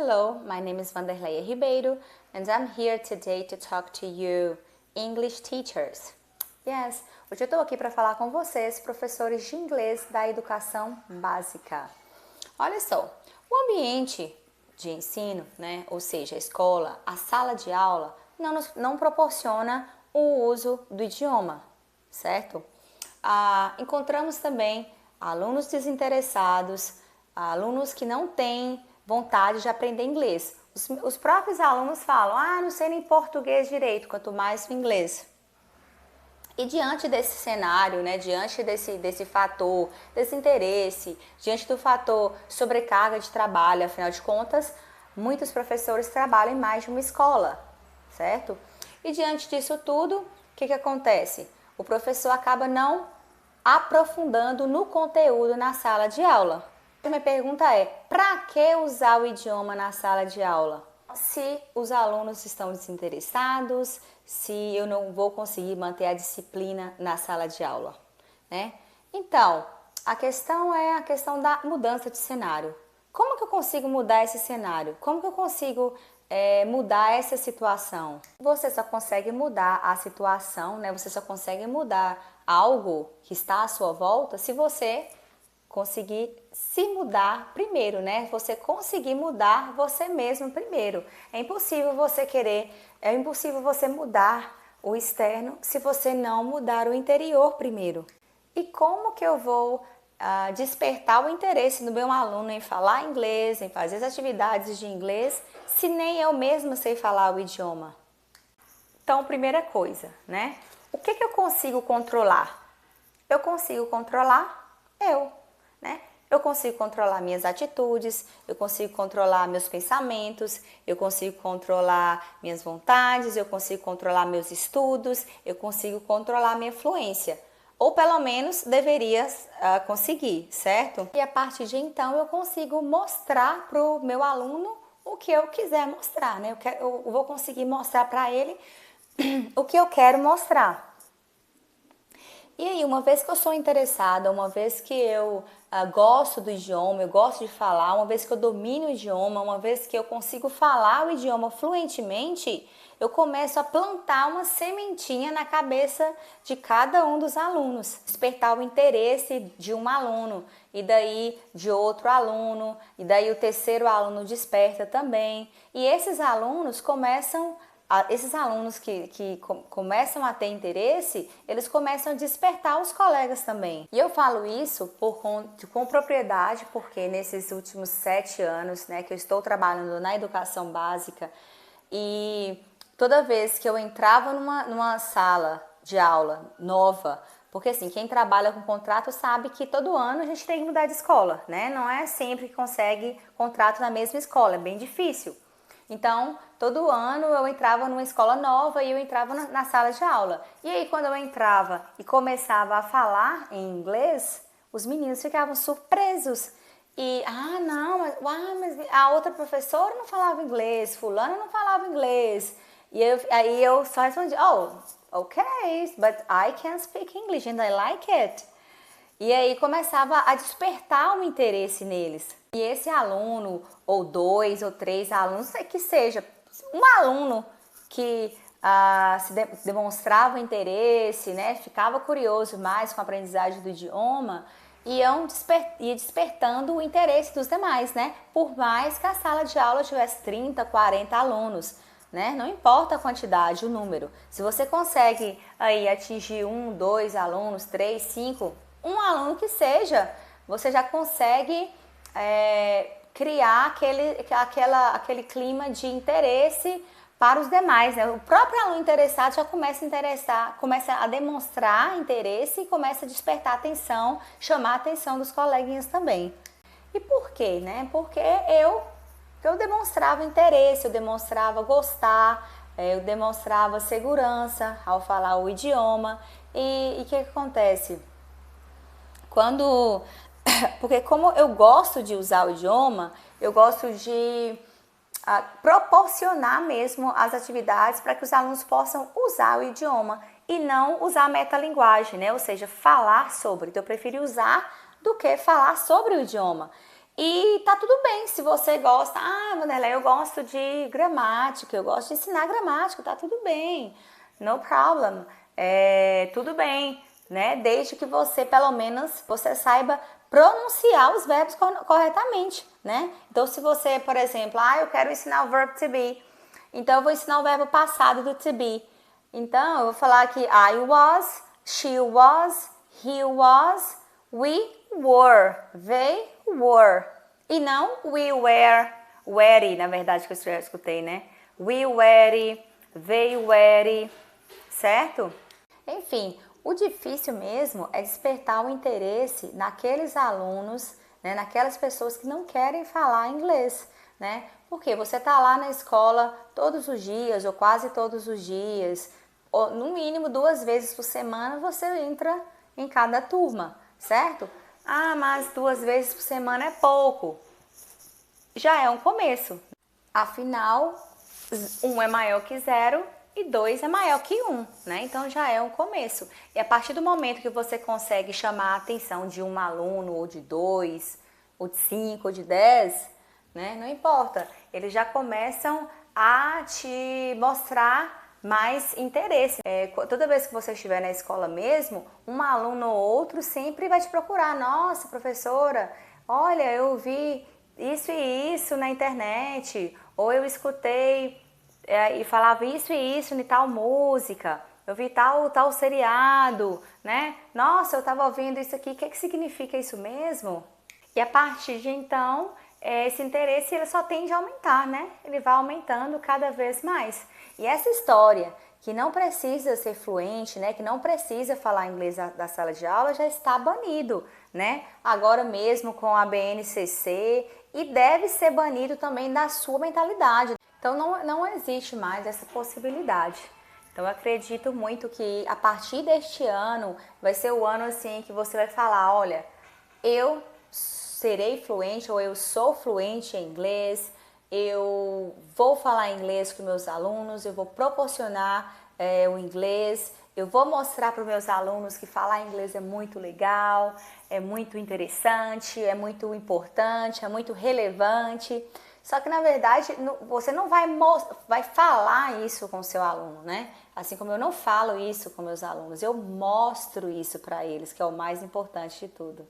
Hello, my name is Vanderleia Ribeiro and I'm here today to talk to you, English teachers. Yes, hoje eu estou aqui para falar com vocês, professores de inglês da educação básica. Olha só, o ambiente de ensino, né, ou seja, a escola, a sala de aula, não proporciona o uso do idioma, certo? Encontramos também alunos desinteressados, alunos que não têm vontade de aprender inglês. Os próprios alunos falam, não sei nem português direito, quanto mais o inglês. E diante desse cenário, né, diante desse fator, desse interesse, diante do fator sobrecarga de trabalho, afinal de contas, muitos professores trabalham em mais de uma escola, certo? E diante disso tudo, o que acontece? O professor acaba não aprofundando no conteúdo na sala de aula. A minha pergunta é, para que usar o idioma na sala de aula? Se os alunos estão desinteressados, se eu não vou conseguir manter a disciplina na sala de aula, né? Então, a questão é a questão da mudança de cenário. Como que eu consigo mudar esse cenário? Como que eu consigo mudar essa situação? Você só consegue mudar a situação, né? Você só consegue mudar algo que está à sua volta se você conseguir se mudar primeiro, né? Você conseguir mudar você mesmo primeiro. É impossível você mudar o externo se você não mudar o interior primeiro. E como que eu vou despertar o interesse do meu aluno em falar inglês, em fazer as atividades de inglês, se nem eu mesma sei falar o idioma? Então, primeira coisa, né? O que eu consigo controlar? Eu consigo controlar né? Eu consigo controlar minhas atitudes, eu consigo controlar meus pensamentos, eu consigo controlar minhas vontades, eu consigo controlar meus estudos, eu consigo controlar minha fluência. Ou pelo menos deveria conseguir, certo? E a partir de então eu consigo mostrar para o meu aluno o que eu quiser mostrar, né? Eu vou conseguir mostrar para ele o que eu quero mostrar. E aí, uma vez que eu sou interessada, uma vez que eu gosto do idioma, eu gosto de falar, uma vez que eu domino o idioma, uma vez que eu consigo falar o idioma fluentemente, eu começo a plantar uma sementinha na cabeça de cada um dos alunos, despertar o interesse de um aluno, e daí de outro aluno, e daí o terceiro aluno desperta também. E esses alunos que começam a ter interesse, eles começam a despertar os colegas também. E eu falo isso com propriedade, porque nesses últimos 7 anos, né, que eu estou trabalhando na educação básica, e toda vez que eu entrava numa sala de aula nova, porque assim, quem trabalha com contrato sabe que todo ano a gente tem que mudar de escola, né? Não é sempre que consegue contrato na mesma escola, é bem difícil. Então, todo ano eu entrava numa escola nova e eu entrava na sala de aula. E aí, quando eu entrava e começava a falar em inglês, os meninos ficavam surpresos. E, mas a outra professora não falava inglês, fulana não falava inglês. E aí eu só respondi, okay, but I can speak English and I like it. E aí começava a despertar um interesse neles. E esse aluno, ou 2 ou 3 alunos, que seja um aluno que demonstrava interesse, né, ficava curioso mais com a aprendizagem do idioma, ia despertando o interesse dos demais, né? Por mais que a sala de aula tivesse 30, 40 alunos, né? Não importa a quantidade, o número. Se você consegue aí atingir 1, 2 alunos, 3, 5, um aluno que seja, você já consegue criar aquele clima de interesse para os demais, né? O próprio aluno interessado já começa a demonstrar interesse e começa a despertar atenção, chamar a atenção dos coleguinhas também. E por quê, né? Porque eu demonstrava interesse, eu demonstrava gostar, eu demonstrava segurança ao falar o idioma. E o que acontece? Porque como eu gosto de usar o idioma, eu gosto de proporcionar mesmo as atividades para que os alunos possam usar o idioma e não usar a metalinguagem, né? Ou seja, falar sobre. Então, eu prefiro usar do que falar sobre o idioma. E tá tudo bem se você gosta. Ah, Vanderlei, eu gosto de gramática, eu gosto de ensinar gramática, tá tudo bem. No problem. Tudo bem, né? Desde que você, pelo menos, você saiba pronunciar os verbos corretamente, né? Então, se você, por exemplo, eu quero ensinar o verbo to be, então eu vou ensinar o verbo passado do to be. Então, eu vou falar aqui I was, she was, he was, we were, they were. E não we were, na verdade que eu já escutei, né? We were, they were, certo? Enfim, o difícil mesmo é despertar o interesse naqueles alunos, né, naquelas pessoas que não querem falar inglês, né? Porque você tá lá na escola todos os dias ou quase todos os dias, ou no mínimo 2 vezes por semana você entra em cada turma, certo? Ah, mas 2 vezes por semana é pouco. Já é um começo. Afinal, 1 é maior que 0 e 2 é maior que 1, né? Então já é um começo. E a partir do momento que você consegue chamar a atenção de um aluno, ou de 2, ou de 5, ou de 10, né? Não importa. Eles já começam a te mostrar mais interesse. Toda vez que você estiver na escola mesmo, um aluno ou outro sempre vai te procurar. Nossa, professora, olha, eu vi isso e isso na internet, ou eu escutei e falava isso e isso em tal música, eu vi tal seriado, né? Nossa, eu estava ouvindo isso aqui, o que significa isso mesmo? E a partir de então, esse interesse ele só tende a aumentar, né? Ele vai aumentando cada vez mais. E essa história que não precisa ser fluente, né? Que não precisa falar inglês da sala de aula já está banido, né? Agora mesmo com a BNCC e deve ser banido também da sua mentalidade. Então não existe mais essa possibilidade. Então eu acredito muito que a partir deste ano vai ser o ano assim que você vai falar, olha, eu serei fluente ou eu sou fluente em inglês, eu vou falar inglês com meus alunos, eu vou proporcionar o inglês, eu vou mostrar para os meus alunos que falar inglês é muito legal, é muito interessante, é muito importante, é muito relevante. Só que na verdade você não vai falar isso com o seu aluno, né? Assim como eu não falo isso com meus alunos, eu mostro isso para eles, que é o mais importante de tudo.